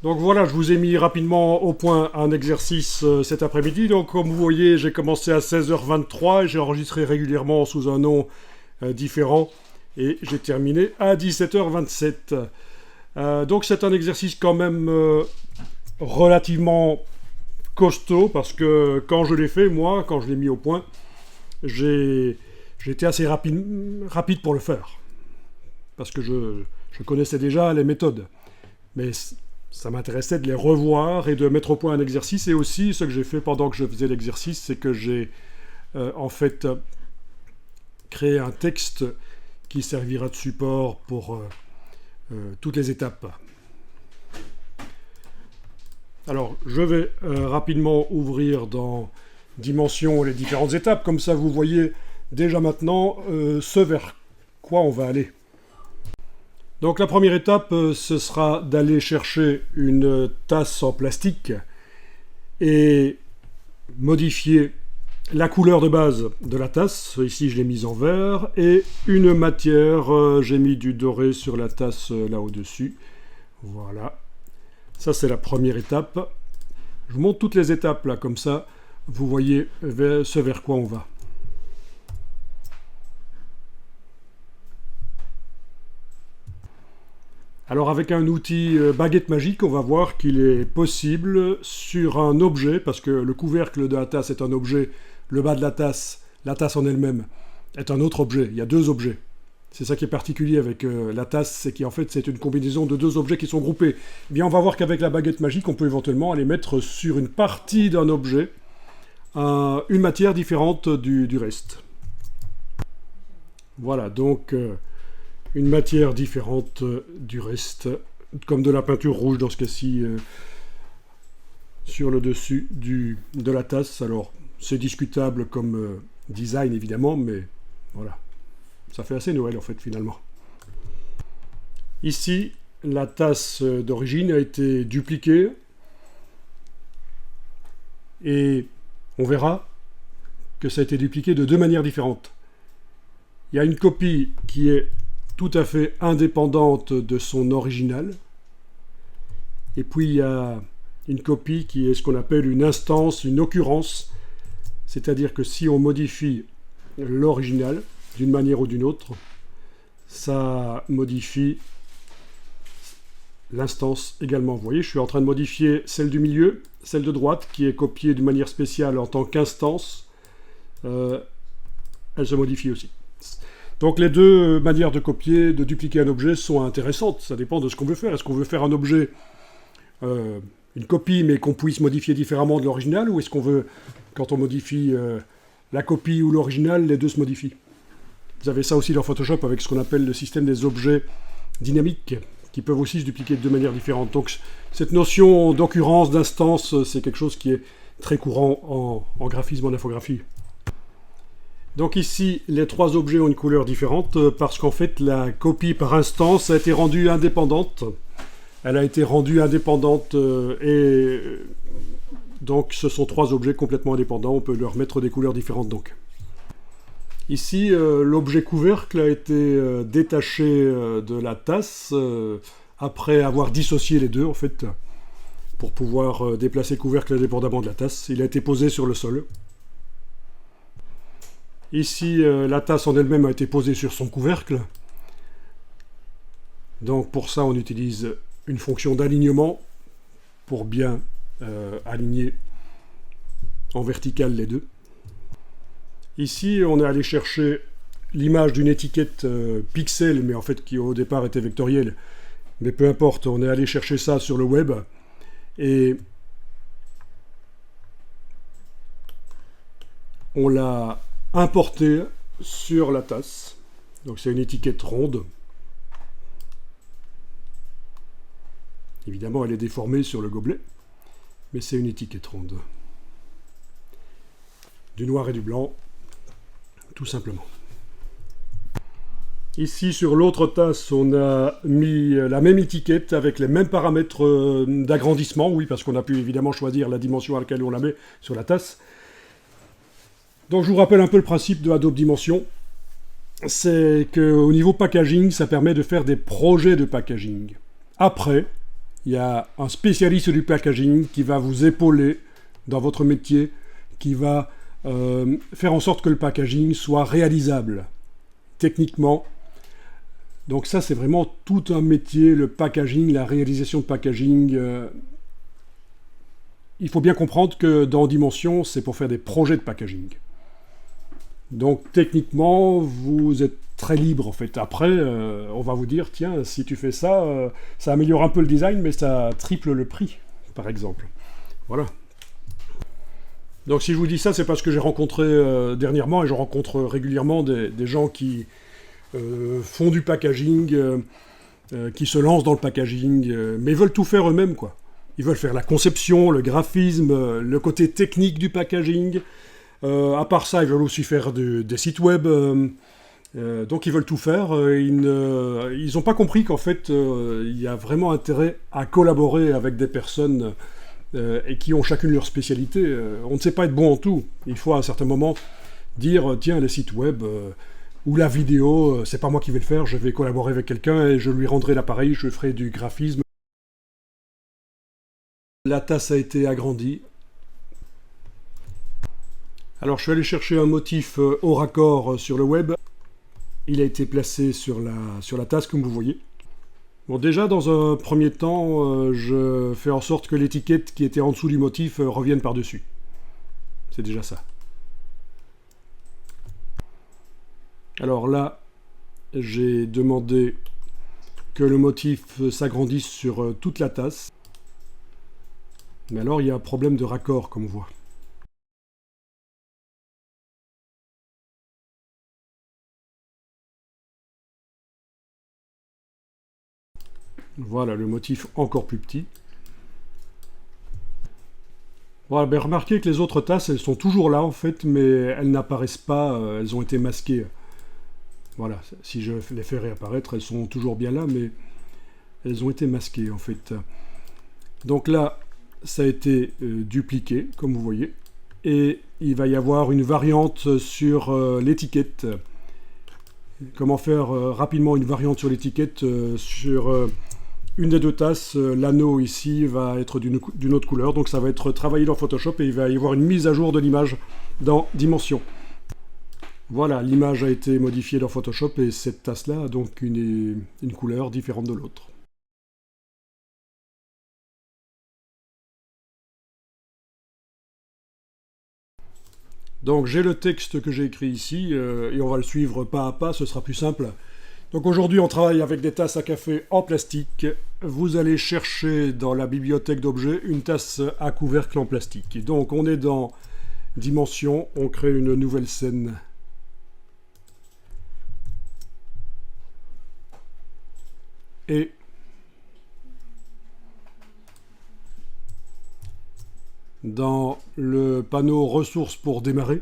Donc voilà, je vous ai mis rapidement au point un exercice cet après-midi. Donc comme vous voyez, j'ai commencé à 16h23 et j'ai enregistré régulièrement sous un nom différent. Et j'ai terminé à 17h27. Donc c'est un exercice quand même relativement costaud parce que quand je l'ai fait, moi, quand je l'ai mis au point, j'ai été assez rapide pour le faire. Parce que je connaissais déjà les méthodes. Mais ça m'intéressait de les revoir et de mettre au point un exercice. Et aussi, ce que j'ai fait pendant que je faisais l'exercice, c'est que j'ai en fait créé un texte qui servira de support pour toutes les étapes. Alors, je vais rapidement ouvrir dans Dimension les différentes étapes. Comme ça, vous voyez déjà maintenant ce vers quoi on va aller. Donc la première étape, ce sera d'aller chercher une tasse en plastique et modifier la couleur de base de la tasse. Ici, je l'ai mise en vert. Et une matière, j'ai mis du doré sur la tasse là au-dessus. Voilà. Ça, c'est la première étape. Je vous montre toutes les étapes là, comme ça, vous voyez ce vers quoi on va. Alors avec un outil baguette magique, on va voir qu'il est possible sur un objet, parce que le couvercle de la tasse est un objet, le bas de la tasse en elle-même, est un autre objet. Il y a deux objets. C'est ça qui est particulier avec la tasse, c'est qu'en fait c'est une combinaison de deux objets qui sont groupés. Eh bien on va voir qu'avec la baguette magique, on peut éventuellement aller mettre sur une partie d'un objet une matière différente du reste. Voilà, donc une matière différente du reste, comme de la peinture rouge dans ce cas-ci, sur le dessus de la tasse. Alors, c'est discutable comme design, évidemment, mais voilà. Ça fait assez Noël, en fait, finalement. Ici, la tasse d'origine a été dupliquée. Et on verra que ça a été dupliqué de deux manières différentes. Il y a une copie qui est tout à fait indépendante de son original. Et puis il y a une copie qui est ce qu'on appelle une instance, une occurrence. C'est-à-dire que si on modifie l'original d'une manière ou d'une autre, ça modifie l'instance également. Vous voyez, je suis en train de modifier celle du milieu, celle de droite, qui est copiée d'une manière spéciale en tant qu'instance. Elle se modifie aussi. Donc les deux manières de copier, de dupliquer un objet sont intéressantes. Ça dépend de ce qu'on veut faire. Est-ce qu'on veut faire un objet, une copie, mais qu'on puisse modifier différemment de l'original, ou est-ce qu'on veut, quand on modifie la copie ou l'original, les deux se modifient? Vous avez ça aussi dans Photoshop avec ce qu'on appelle le système des objets dynamiques, qui peuvent aussi se dupliquer de deux manières différentes. Donc cette notion d'occurrence, d'instance, c'est quelque chose qui est très courant en graphisme, en infographie. Donc ici, les trois objets ont une couleur différente parce qu'en fait, la copie par instance a été rendue indépendante. Elle a été rendue indépendante et donc ce sont trois objets complètement indépendants. On peut leur mettre des couleurs différentes donc. Ici, l'objet couvercle a été détaché de la tasse après avoir dissocié les deux en fait pour pouvoir déplacer le couvercle indépendamment de la tasse. Il a été posé sur le sol. Ici, la tasse en elle-même a été posée sur son couvercle. Donc pour ça, on utilise une fonction d'alignement pour bien aligner en vertical les deux. Ici, on est allé chercher l'image d'une étiquette pixel, mais en fait qui au départ était vectorielle. Mais peu importe, on est allé chercher ça sur le web. Et on l'a importé sur la tasse. Donc c'est une étiquette ronde. Évidemment, elle est déformée sur le gobelet, mais c'est une étiquette ronde. Du noir et du blanc, tout simplement. Ici, sur l'autre tasse, on a mis la même étiquette avec les mêmes paramètres d'agrandissement, oui, parce qu'on a pu évidemment choisir la dimension à laquelle on la met sur la tasse. Donc je vous rappelle un peu le principe de Adobe Dimension. C'est qu'au niveau packaging, ça permet de faire des projets de packaging. Après, il y a un spécialiste du packaging qui va vous épauler dans votre métier, qui va faire en sorte que le packaging soit réalisable techniquement. Donc ça, c'est vraiment tout un métier, le packaging, la réalisation de packaging. Il faut bien comprendre que dans Dimension, c'est pour faire des projets de packaging. Donc techniquement, vous êtes très libre en fait. Après, on va vous dire, tiens, si tu fais ça, ça améliore un peu le design, mais ça triple le prix, par exemple. Voilà. Donc si je vous dis ça, c'est parce que j'ai rencontré dernièrement, et je rencontre régulièrement des gens qui font du packaging, qui se lancent dans le packaging, mais veulent tout faire eux-mêmes, quoi. Ils veulent faire la conception, le graphisme, le côté technique du packaging. À part ça, ils veulent aussi faire des sites web. Donc ils veulent tout faire. Ils n'ont pas compris qu'en fait, il y a vraiment intérêt à collaborer avec des personnes et qui ont chacune leur spécialité. On ne sait pas être bon en tout. Il faut à un certain moment dire, tiens, les sites web ou la vidéo, c'est pas moi qui vais le faire, je vais collaborer avec quelqu'un et je lui rendrai l'appareil, je ferai du graphisme. La tasse a été agrandie. Alors je suis allé chercher un motif au raccord sur le web. Il a été placé sur la tasse comme vous voyez. Bon, déjà dans un premier temps, je fais en sorte que l'étiquette qui était en dessous du motif revienne par-dessus. C'est déjà ça. Alors là, j'ai demandé que le motif s'agrandisse sur toute la tasse. Mais alors, il y a un problème de raccord, comme on voit. Voilà, le motif encore plus petit. Voilà, ben remarquez que les autres tasses, elles sont toujours là, en fait, mais elles n'apparaissent pas, elles ont été masquées. Voilà, si je les fais réapparaître, elles sont toujours bien là, mais elles ont été masquées, en fait. Donc là, ça a été dupliqué, comme vous voyez, et il va y avoir une variante sur l'étiquette. Comment faire rapidement une variante sur l'étiquette sur une des deux tasses. L'anneau ici va être d'une autre couleur, donc ça va être travaillé dans Photoshop et il va y avoir une mise à jour de l'image dans Dimension. Voilà, l'image a été modifiée dans Photoshop et cette tasse-là a donc une couleur différente de l'autre. Donc j'ai le texte que j'ai écrit ici, et on va le suivre pas à pas, ce sera plus simple. Donc aujourd'hui on travaille avec des tasses à café en plastique. Vous allez chercher dans la bibliothèque d'objets une tasse à couvercle en plastique. Donc on est dans Dimension, on crée une nouvelle scène. Et dans le panneau ressources pour démarrer.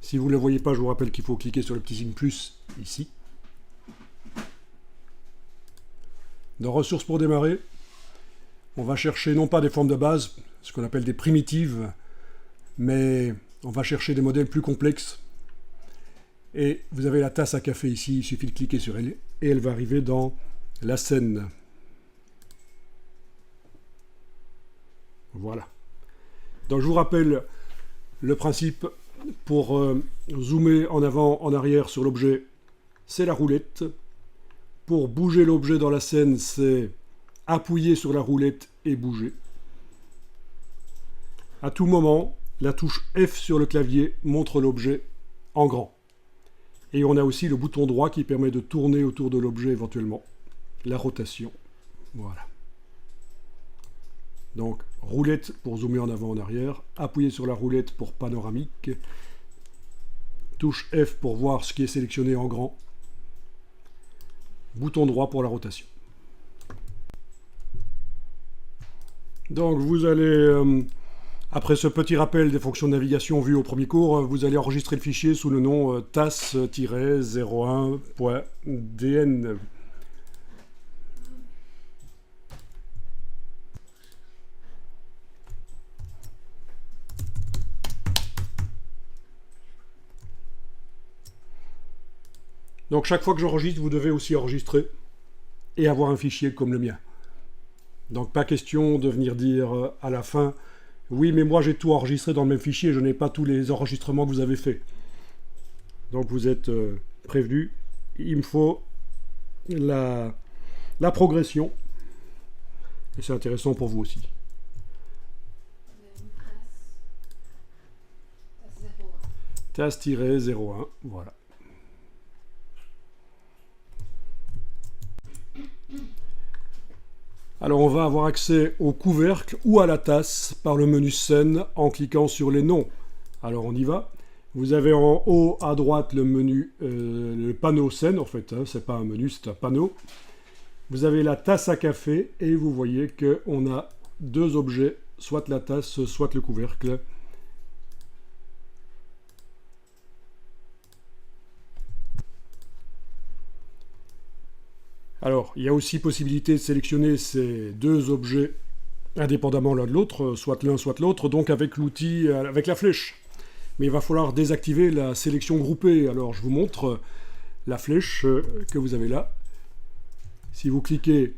Si vous ne le voyez pas, je vous rappelle qu'il faut cliquer sur le petit signe plus ici. Dans ressources pour démarrer, on va chercher non pas des formes de base, ce qu'on appelle des primitives, mais on va chercher des modèles plus complexes. Et vous avez la tasse à café ici, il suffit de cliquer sur elle et elle va arriver dans la scène. Voilà. Donc je vous rappelle le principe pour zoomer en avant, en arrière sur l'objet, c'est la roulette. Pour bouger l'objet dans la scène, c'est appuyer sur la roulette et bouger. À tout moment, la touche F sur le clavier montre l'objet en grand. Et on a aussi le bouton droit qui permet de tourner autour de l'objet éventuellement. La rotation. Voilà. Donc, roulette pour zoomer en avant, en arrière. Appuyer sur la roulette pour panoramique. Touche F pour voir ce qui est sélectionné en grand. Bouton droit pour la rotation. Donc, vous allez, après ce petit rappel des fonctions de navigation vues au premier cours, vous allez enregistrer le fichier sous le nom tasse-01.dn. Donc chaque fois que j'enregistre, vous devez aussi enregistrer et avoir un fichier comme le mien. Donc pas question de venir dire à la fin « Oui, mais moi j'ai tout enregistré dans le même fichier, je n'ai pas tous les enregistrements que vous avez faits. » Donc vous êtes prévenu, il me faut la progression. Et c'est intéressant pour vous aussi. TAS-01, voilà. Alors on va avoir accès au couvercle ou à la tasse par le menu scène en cliquant sur les noms. Alors on y va. Vous avez en haut à droite le menu, le panneau scène en fait, hein, c'est pas un menu, c'est un panneau. Vous avez la tasse à café et vous voyez qu'on a deux objets, soit la tasse, soit le couvercle. Alors, il y a aussi possibilité de sélectionner ces deux objets indépendamment l'un de l'autre, soit l'un, soit l'autre, donc avec l'outil, avec la flèche. Mais il va falloir désactiver la sélection groupée. Alors, je vous montre la flèche que vous avez là. Si vous cliquez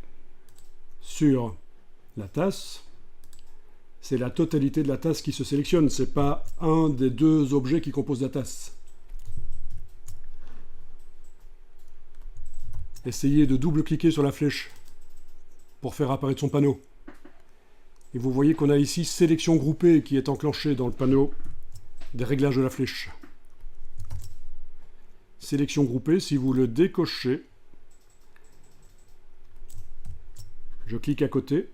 sur la tasse, c'est la totalité de la tasse qui se sélectionne. Ce n'est pas un des deux objets qui composent la tasse. Essayez de double-cliquer sur la flèche pour faire apparaître son panneau. Et vous voyez qu'on a ici sélection groupée qui est enclenchée dans le panneau des réglages de la flèche. Sélection groupée, si vous le décochez, je clique à côté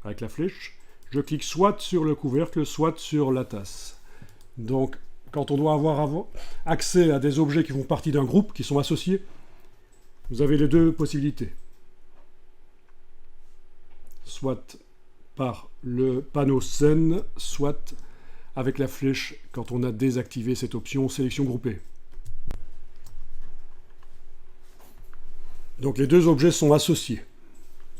avec la flèche, je clique soit sur le couvercle, soit sur la tasse. Donc, quand on doit avoir accès à des objets qui font partie d'un groupe, qui sont associés, vous avez les deux possibilités. Soit par le panneau scène, soit avec la flèche quand on a désactivé cette option sélection groupée. Donc les deux objets sont associés.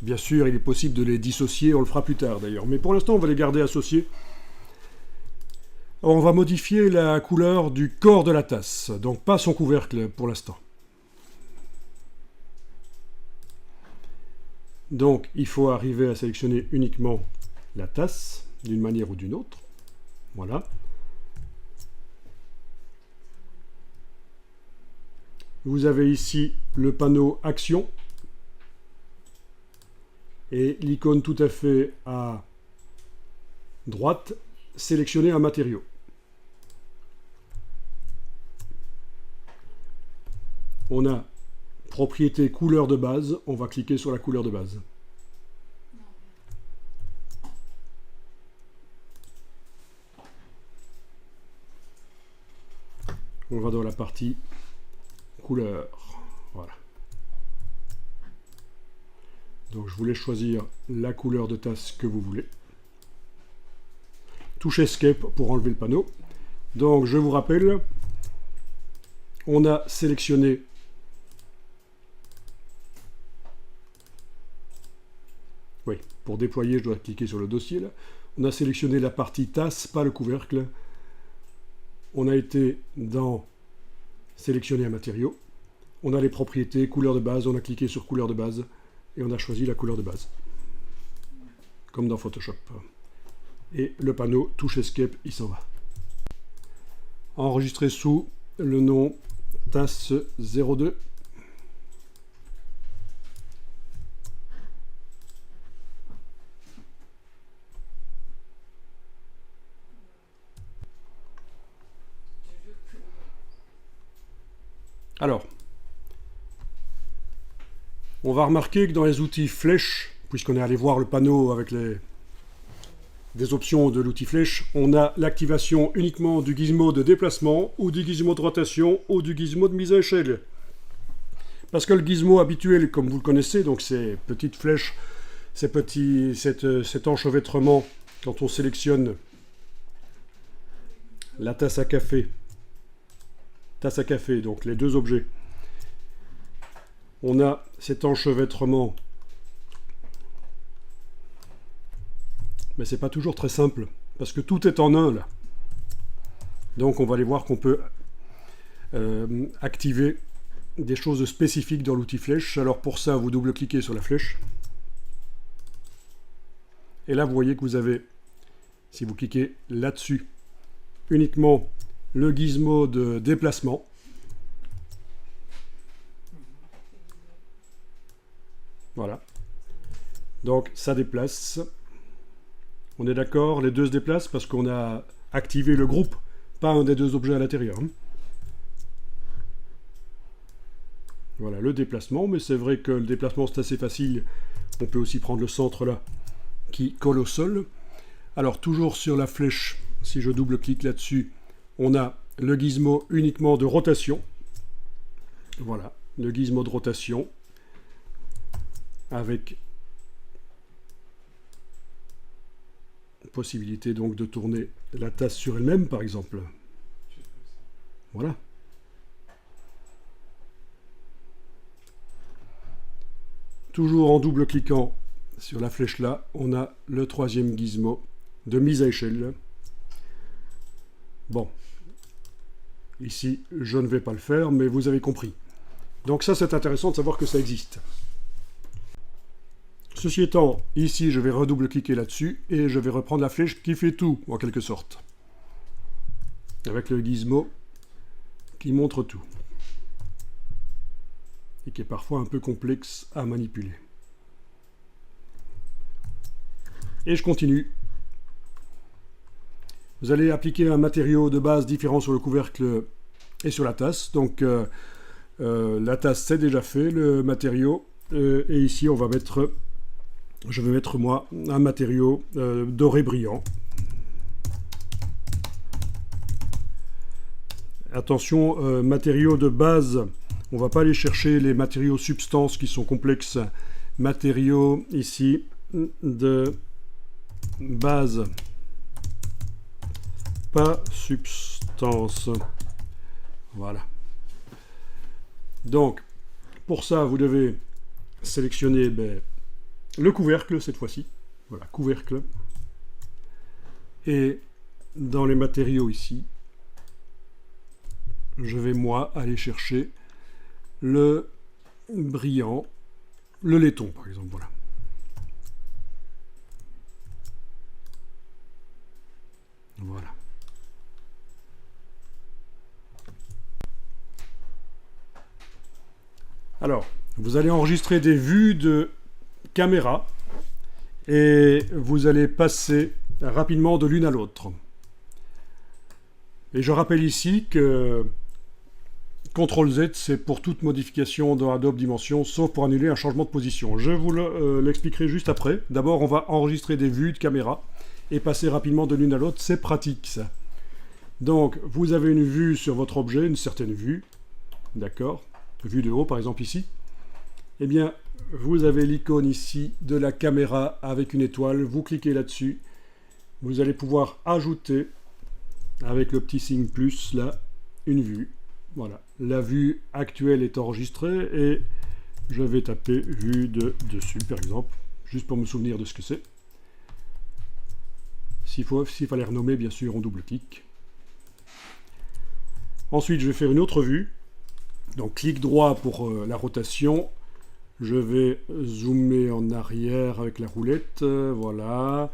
Bien sûr, il est possible de les dissocier, on le fera plus tard d'ailleurs. Mais pour l'instant, on va les garder associés. On va modifier la couleur du corps de la tasse, donc pas son couvercle pour l'instant. Donc, il faut arriver à sélectionner uniquement la tasse, d'une manière ou d'une autre. Voilà. Vous avez ici le panneau Action et l'icône tout à fait à droite, sélectionner un matériau. On a propriété couleur de base, on va cliquer sur la couleur de base. On va dans la partie couleur. Voilà. Donc je vous laisse choisir la couleur de tasse que vous voulez. Touche Escape pour enlever le panneau. Donc je vous rappelle, on a sélectionné oui, pour déployer, je dois cliquer sur le dossier là. On a sélectionné la partie tasse, pas le couvercle. On a été dans sélectionner un matériau. On a les propriétés, couleur de base, on a cliqué sur couleur de base et on a choisi la couleur de base. Comme dans Photoshop. Et le panneau touche Escape, il s'en va. Enregistré sous le nom tasse 02. Alors, on va remarquer que dans les outils flèches, puisqu'on est allé voir le panneau avec des options de l'outil flèche, on a l'activation uniquement du gizmo de déplacement, ou du gizmo de rotation, ou du gizmo de mise à échelle. Parce que le gizmo habituel, comme vous le connaissez, donc ces petites flèches, cet enchevêtrement, quand on sélectionne la tasse à café, donc les deux objets, on a cet enchevêtrement, mais c'est pas toujours très simple, parce que tout est en un là. Donc on va aller voir qu'on peut activer des choses spécifiques dans l'outil flèche. Alors pour ça, vous double-cliquez sur la flèche. Et là, vous voyez que vous avez, si vous cliquez là-dessus, uniquement le gizmo de déplacement. Voilà. Donc, ça déplace. On est d'accord, les deux se déplacent parce qu'on a activé le groupe, pas un des deux objets à l'intérieur. Voilà, le déplacement, mais c'est vrai que le déplacement, c'est assez facile. On peut aussi prendre le centre là, qui colle au sol. Alors, toujours sur la flèche, si je double-clique là-dessus, on a le gizmo uniquement de rotation. Voilà, le gizmo de rotation, avec possibilité donc de tourner la tasse sur elle-même, par exemple. Voilà. Toujours en double-cliquant sur la flèche là, on a le troisième gizmo de mise à échelle. Bon, ici, je ne vais pas le faire, mais vous avez compris. Donc ça, c'est intéressant de savoir que ça existe. Ceci étant, ici, je vais redouble-cliquer là-dessus et je vais reprendre la flèche qui fait tout, en quelque sorte. Avec le gizmo qui montre tout. Et qui est parfois un peu complexe à manipuler. Et je continue. Vous allez appliquer un matériau de base différent sur le couvercle et sur la tasse. Donc la tasse, c'est déjà fait, le matériau. Et ici, on va mettre... Je vais mettre, moi, un matériau doré brillant. Attention, matériaux de base, on ne va pas aller chercher les matériaux substances qui sont complexes. Matériaux, ici, de base, pas substance. Voilà. Donc, pour ça, vous devez sélectionner... le couvercle, cette fois-ci. Voilà, couvercle. Et dans les matériaux ici, je vais, moi, aller chercher le brillant, le laiton, par exemple. Voilà. Voilà. Alors, vous allez enregistrer des vues de caméra et vous allez passer rapidement de l'une à l'autre. Et je rappelle ici que CTRL-Z, c'est pour toute modification dans Adobe Dimension, sauf pour annuler un changement de position. Je vous l'expliquerai juste après. D'abord, on va enregistrer des vues de caméra et passer rapidement de l'une à l'autre. C'est pratique, ça. Donc, vous avez une vue sur votre objet, une certaine vue. D'accord ? Vue de haut, par exemple, ici. Eh bien, vous avez l'icône ici de la caméra avec une étoile. Vous cliquez là-dessus. Vous allez pouvoir ajouter, avec le petit signe plus, là, une vue. Voilà. La vue actuelle est enregistrée et je vais taper vue de dessus, par exemple, juste pour me souvenir de ce que c'est. S'il fallait renommer, bien sûr, on double-clique. Ensuite, je vais faire une autre vue. Donc, clic droit pour la rotation. Je vais zoomer en arrière avec la roulette. Voilà.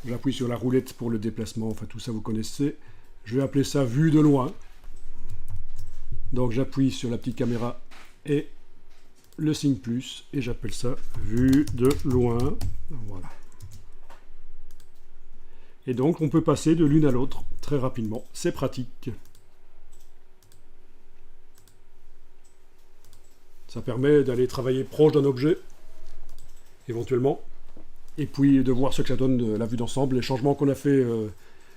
J'appuie sur la roulette pour le déplacement. Enfin, tout ça, vous connaissez. Je vais appeler ça vue de loin. Donc, j'appuie sur la petite caméra et le signe plus. Et j'appelle ça vue de loin. Voilà. Et donc, on peut passer de l'une à l'autre très rapidement. C'est pratique. Ça permet d'aller travailler proche d'un objet, éventuellement, et puis de voir ce que ça donne, la vue d'ensemble, les changements qu'on a fait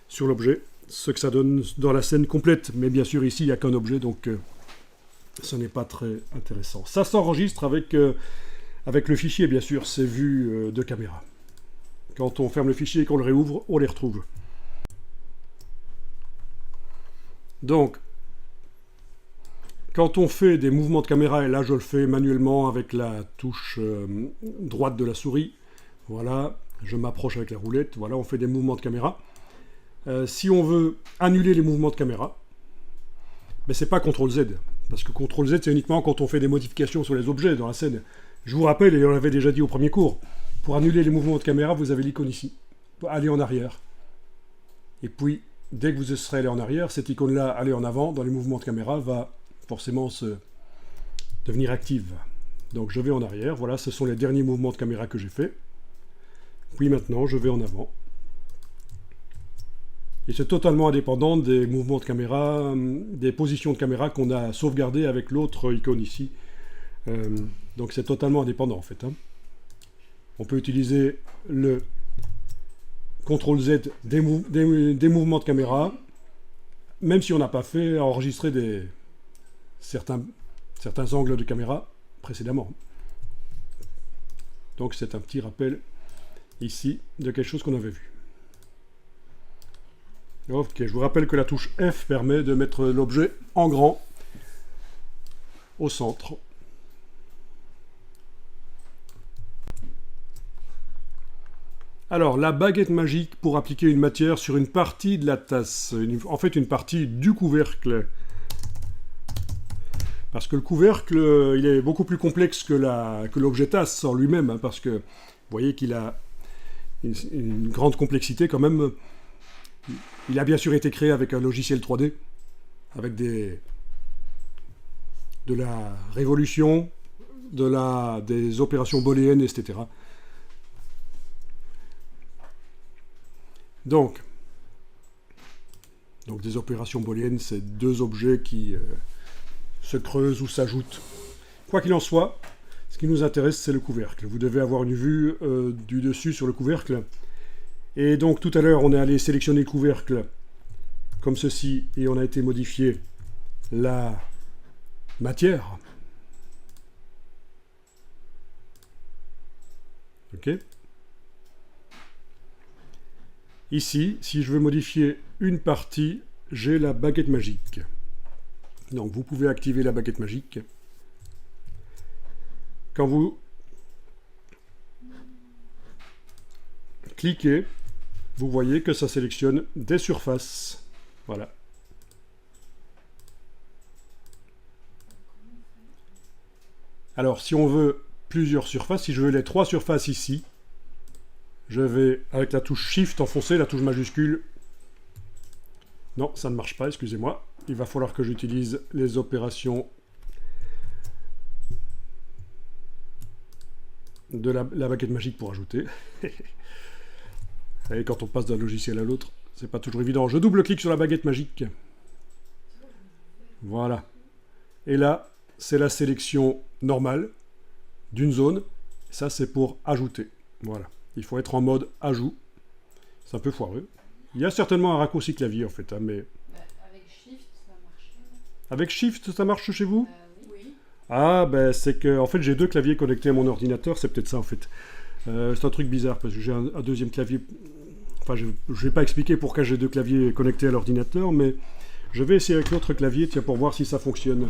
sur l'objet, ce que ça donne dans la scène complète. Mais bien sûr, ici, il n'y a qu'un objet, donc ce n'est pas très intéressant. Ça s'enregistre avec le fichier, bien sûr, ces vues de caméra. Quand on ferme le fichier et qu'on le réouvre, on les retrouve. Donc, quand on fait des mouvements de caméra, et là je le fais manuellement avec la touche droite de la souris, voilà, je m'approche avec la roulette, voilà, on fait des mouvements de caméra. Si on veut annuler les mouvements de caméra, mais c'est pas CTRL-Z, parce que CTRL-Z c'est uniquement quand on fait des modifications sur les objets dans la scène. Je vous rappelle, et on l'avait déjà dit au premier cours, Pour annuler les mouvements de caméra, vous avez l'icône ici. Aller en arrière. Et puis, dès que vous serez allé en arrière, cette icône-là, aller en avant, dans les mouvements de caméra, va forcément devenir active. Donc je vais en arrière. Voilà, ce sont les derniers mouvements de caméra que j'ai fait. Puis maintenant, je vais en avant. Et c'est totalement indépendant des mouvements de caméra, des positions de caméra qu'on a sauvegardées avec l'autre icône ici. Donc c'est totalement indépendant en fait. On peut utiliser le CTRL-Z des mouvements de caméra, même si on n'a pas fait enregistrer certains angles de caméra précédemment. Donc c'est un petit rappel ici de quelque chose qu'on avait vu. Ok, je vous rappelle que la touche F permet de mettre l'objet en grand au centre. Alors, la baguette magique pour appliquer une matière sur une partie de la tasse. En fait, une partie du couvercle. Parce que le couvercle, il est beaucoup plus complexe que l'objet tasse en lui-même. Parce que vous voyez qu'il a une grande complexité quand même. Il a bien sûr été créé avec un logiciel 3D, avec de la révolution, des opérations booléennes, etc. Donc des opérations booléennes, c'est deux objets qui se creusent ou s'ajoutent. Quoi qu'il en soit, ce qui nous intéresse, c'est le couvercle. Vous devez avoir une vue du dessus sur le couvercle. Et donc tout à l'heure, on est allé sélectionner le couvercle comme ceci, et on a été modifier la matière. Ok. Ici, si je veux modifier une partie, j'ai la baguette magique. Donc vous pouvez activer la baguette magique. Quand vous cliquez, vous voyez que ça sélectionne des surfaces. Voilà. Alors, si on veut plusieurs surfaces, si je veux les 3 surfaces ici, je vais, avec la touche Shift, enfoncer la touche majuscule. Non, ça ne marche pas, excusez-moi. Il va falloir que j'utilise les opérations de la baguette magique pour ajouter. Et quand on passe d'un logiciel à l'autre, c'est pas toujours évident. Je double-clique sur la baguette magique. Voilà. Et là, c'est la sélection normale d'une zone. Ça, c'est pour ajouter. Voilà. Il faut être en mode ajout. C'est un peu foireux. Il y a certainement un raccourci clavier, en fait. Mais... avec Shift, ça marche. Avec Shift, ça marche chez vous? Oui. Ah, ben c'est que... En fait, j'ai 2 claviers connectés à mon ordinateur. C'est peut-être ça, en fait. C'est un truc bizarre, parce que j'ai un deuxième clavier... Enfin, je ne vais pas expliquer pourquoi j'ai 2 claviers connectés à l'ordinateur, mais je vais essayer avec l'autre clavier, tiens, pour voir si ça fonctionne.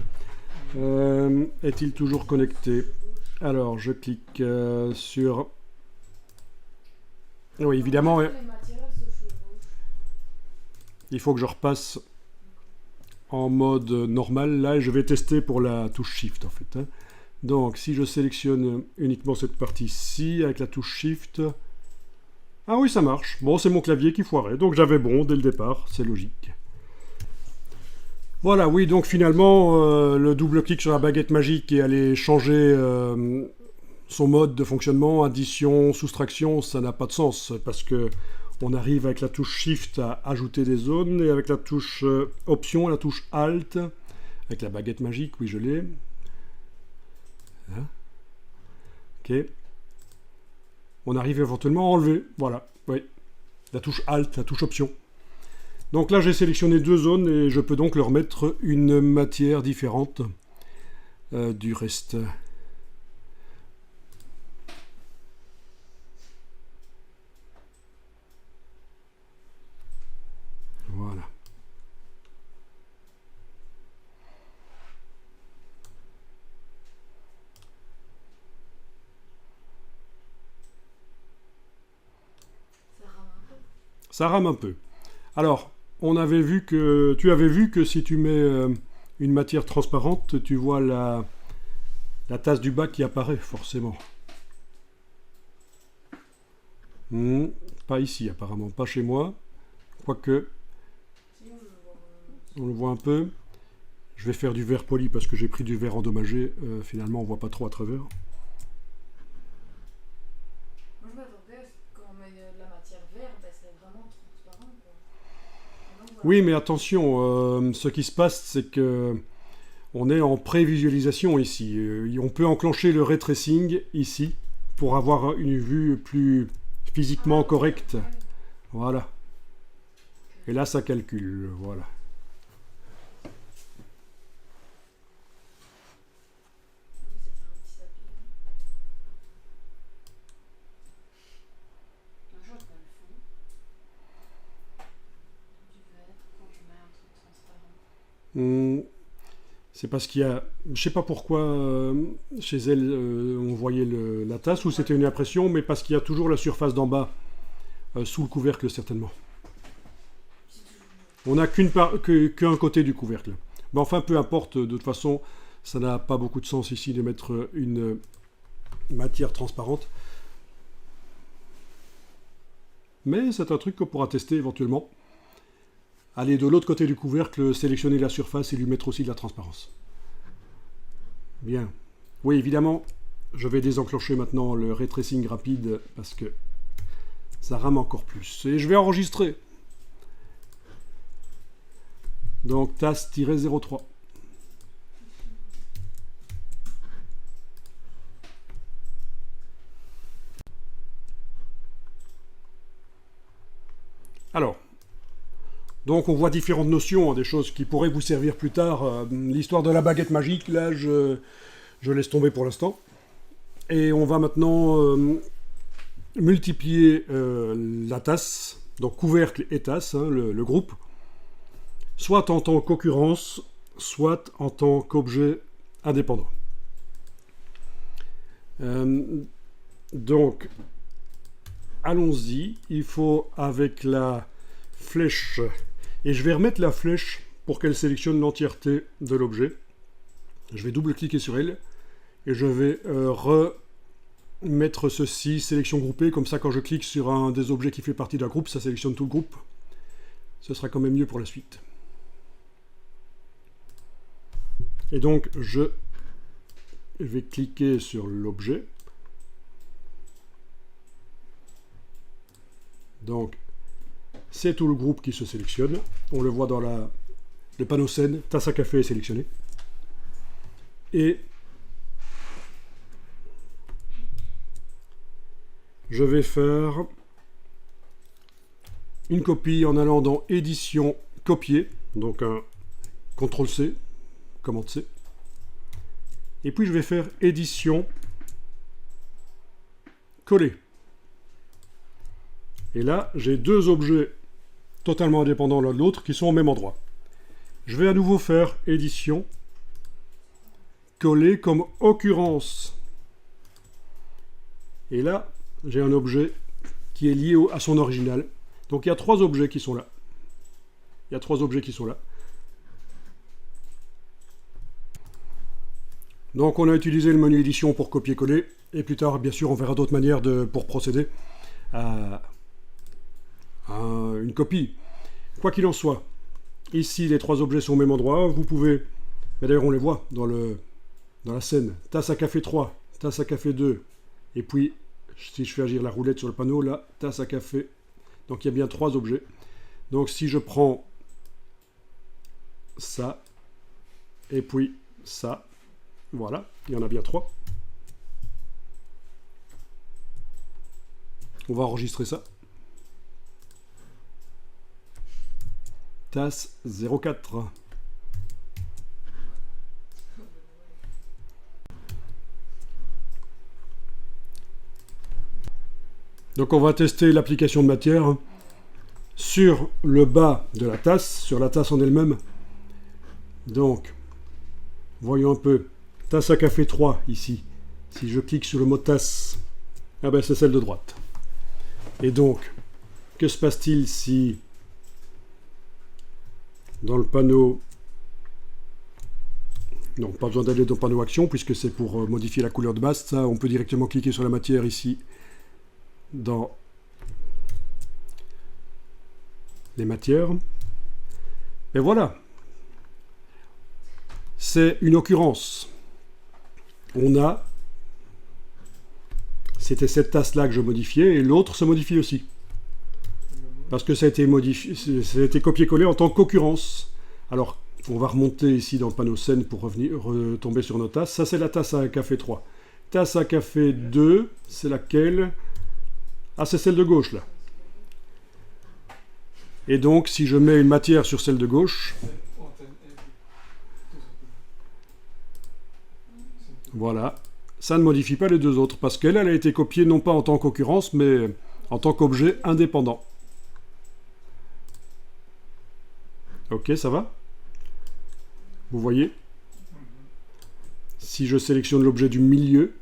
Est-il toujours connecté? Alors, je clique sur... Oui, évidemment, il faut que je repasse en mode normal, là, et je vais tester pour la touche Shift, en fait. Donc, si je sélectionne uniquement cette partie-ci, avec la touche Shift... Ah oui, ça marche. Bon, c'est mon clavier qui foirait. Donc j'avais bon dès le départ, c'est logique. Voilà, oui, donc finalement, le double-clic sur la baguette magique et aller changer son mode de fonctionnement, addition, soustraction, ça n'a pas de sens, parce que on arrive avec la touche Shift à ajouter des zones, et avec la touche Option, la touche Alt, avec la baguette magique, oui, je l'ai. Hein? Ok. On arrive éventuellement à enlever, voilà, oui, la touche Alt, la touche Option. Donc là, j'ai sélectionné 2 zones et je peux donc leur mettre une matière différente du reste. Voilà. Ça rame un peu. Alors, tu avais vu que si tu mets une matière transparente, tu vois la tasse du bas qui apparaît, forcément. Pas ici apparemment, pas chez moi. Quoique, Si, on le voit. on le voit un peu. Je vais faire du verre poli parce que j'ai pris du verre endommagé. Finalement, on voit pas trop à travers. Moi, je m'attendais à ce que quand on met de la matière verte, ben, c'est vraiment transparent, quoi. Et donc, voilà. Oui, mais attention, ce qui se passe, c'est que on est en prévisualisation ici. On peut enclencher le ray tracing ici pour avoir une vue plus physiquement correcte. Ouais. Voilà. Et là, ça calcule. Voilà. Oui, ça fait un petit tapis. Un jour, je vois le fond. Du vert quand je mets un truc transparent. C'est parce qu'il y a... Je sais pas pourquoi chez elle, on voyait la tasse ou c'était une impression, mais parce qu'il y a toujours la surface d'en bas sous le couvercle, certainement. C'est toujours. On n'a qu'un côté du couvercle. Mais enfin, peu importe, de toute façon, ça n'a pas beaucoup de sens ici de mettre une matière transparente. Mais c'est un truc qu'on pourra tester éventuellement. Aller de l'autre côté du couvercle, sélectionner la surface et lui mettre aussi de la transparence. Bien. Oui, évidemment, je vais désenclencher maintenant le ray tracing rapide parce que ça rame encore plus. Et je vais enregistrer. Donc, TAS-03. Alors, donc on voit différentes notions, des choses qui pourraient vous servir plus tard. L'histoire de la baguette magique, là, je laisse tomber pour l'instant. Et on va maintenant multiplier la tasse, donc couvercle et tasse, hein, le groupe, soit en tant qu'occurrence, soit en tant qu'objet indépendant. Donc, allons-y. Il faut avec la flèche, et je vais remettre la flèche pour qu'elle sélectionne l'entièreté de l'objet. Je vais double-cliquer sur elle et je vais remettre ceci, sélection groupée, comme ça quand je clique sur un des objets qui fait partie d'un groupe, ça sélectionne tout le groupe. Ce sera quand même mieux pour la suite. Et donc je vais cliquer sur l'objet. Donc c'est tout le groupe qui se sélectionne. On le voit dans le panneau scène, tasse à café est sélectionné. Et je vais faire une copie en allant dans édition, copier, donc un CTRL-C, commande C. Et puis je vais faire édition, coller. Et là, j'ai deux objets totalement indépendants l'un de l'autre qui sont au même endroit. Je vais à nouveau faire édition, coller comme occurrence. Et là, j'ai un objet qui est lié à son original. Donc il y a trois objets qui sont là. Il y a trois objets qui sont là. Donc on a utilisé le menu édition pour copier-coller. Et plus tard, bien sûr, on verra d'autres manières pour procéder à une copie. Quoi qu'il en soit, ici les trois objets sont au même endroit. Vous pouvez, mais d'ailleurs on les voit dans la scène, tasse à café 3, tasse à café 2, et puis si je fais agir la roulette sur le panneau, là, tasse à café. Donc il y a bien trois objets. Donc si je prends ça, et puis ça, voilà, il y en a bien trois. On va enregistrer ça. TAS 04. Donc on va tester l'application de matière sur le bas de la tasse, sur la tasse en elle-même. Donc, voyons un peu. Tasse à café 3 ici. Si je clique sur le mot tasse, ah ben c'est celle de droite. Et donc, que se passe-t-il si dans le panneau... Non, pas besoin d'aller dans le panneau action puisque c'est pour modifier la couleur de base. Ça, on peut directement cliquer sur la matière ici dans les matières. Et voilà. C'est une occurrence. On a... C'était cette tasse-là que je modifiais, et l'autre se modifie aussi. Parce que ça a été modifié, ça a été copié-collé en tant qu'occurrence. Alors, on va remonter ici dans le panneau scène pour retomber sur nos tasses. Ça, c'est la tasse à café 3. Tasse à café 2, c'est laquelle? Ah, c'est celle de gauche, là. Et donc, si je mets une matière sur celle de gauche, voilà, ça ne modifie pas les deux autres, parce qu'elle, elle a été copiée non pas en tant qu'occurrence, mais en tant qu'objet indépendant. Ok, ça va? Vous voyez? Si je sélectionne l'objet du milieu,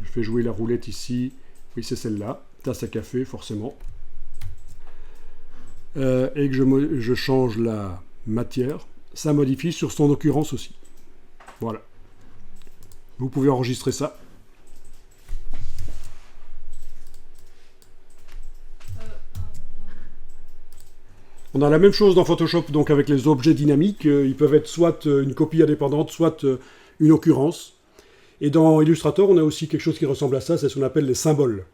je fais jouer la roulette ici, oui c'est celle-là, tasse à café forcément, et que je change la matière, ça modifie sur son occurrence aussi. Voilà. Vous pouvez enregistrer ça. On a la même chose dans Photoshop, donc avec les objets dynamiques. Ils peuvent être soit une copie indépendante, soit une occurrence. Et dans Illustrator, on a aussi quelque chose qui ressemble à ça, c'est ce qu'on appelle les symboles.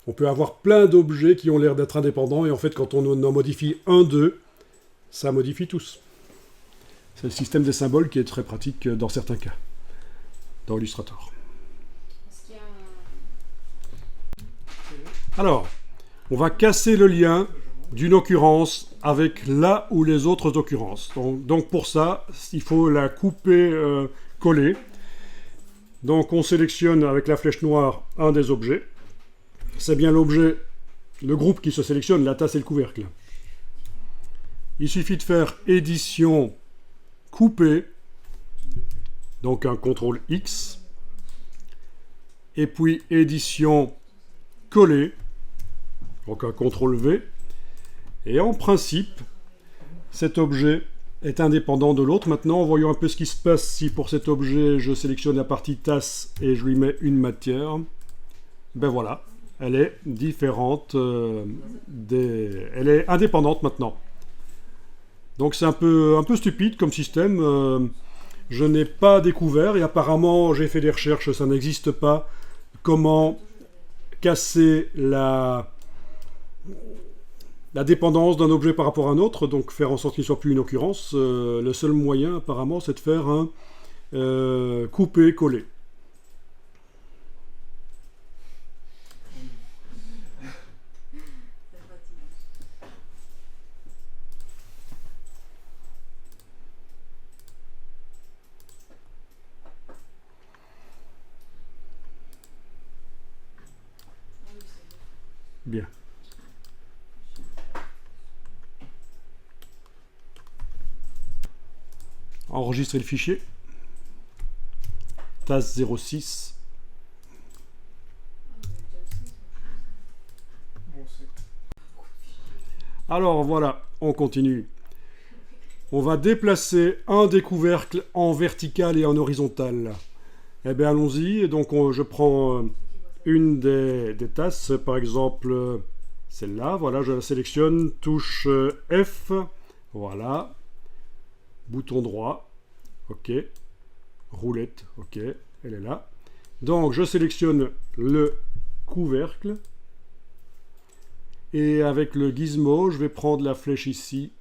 On peut avoir plein d'objets qui ont l'air d'être indépendants, et en fait, quand on en modifie un d'eux, ça modifie tous. C'est le système des symboles qui est très pratique dans certains cas, dans Illustrator. Est-ce qu'il y a Alors, on va casser le lien d'une occurrence avec la ou les autres occurrences. Donc pour ça, il faut la couper, coller. Donc on sélectionne avec la flèche noire un des objets. C'est bien l'objet, le groupe qui se sélectionne, la tasse et le couvercle. Il suffit de faire édition, couper, donc un CTRL X, et puis édition, coller, donc un CTRL V. Et en principe, cet objet est indépendant de l'autre. Maintenant, voyons un peu ce qui se passe si pour cet objet, je sélectionne la partie tasse et je lui mets une matière. Ben voilà, elle est différente elle est indépendante maintenant. Donc c'est un peu stupide comme système. Je n'ai pas découvert, et apparemment j'ai fait des recherches, ça n'existe pas, comment casser la dépendance d'un objet par rapport à un autre, donc faire en sorte qu'il ne soit plus une occurrence. Le seul moyen, apparemment, c'est de faire un couper-coller. Bien. Enregistrer le fichier. Tasse 06. Alors voilà, on continue. On va déplacer un des couvercles en vertical et en horizontal. Eh bien allons-y. Et donc je prends une des tasses, par exemple celle-là. Voilà, je la sélectionne, touche F. Voilà. Bouton droit. OK. Roulette. OK. Elle est là. Donc je sélectionne le couvercle. Et avec le gizmo, je vais prendre la flèche ici,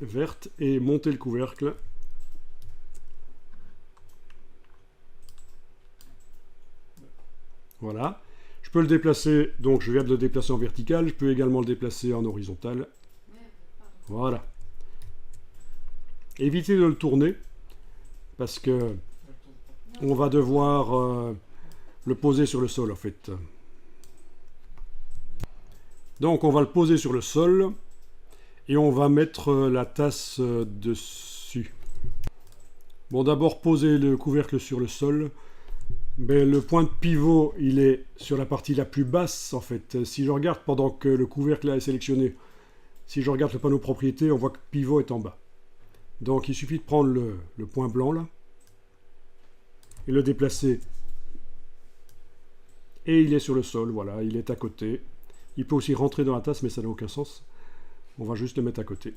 verte, et monter le couvercle. Voilà. Je peux le déplacer, donc je viens de le déplacer en vertical, je peux également le déplacer en horizontal. Voilà. Évitez de le tourner, parce que on va devoir le poser sur le sol en fait. Donc on va le poser sur le sol et on va mettre la tasse dessus. Bon, d'abord poser le couvercle sur le sol. Mais le point de pivot, il est sur la partie la plus basse en fait. Si je regarde pendant que le couvercle là est sélectionné, si je regarde le panneau propriété, on voit que le pivot est en bas. Donc il suffit de prendre le point blanc là et le déplacer. Et il est sur le sol, voilà, il est à côté. Il peut aussi rentrer dans la tasse, mais ça n'a aucun sens. On va juste le mettre à côté.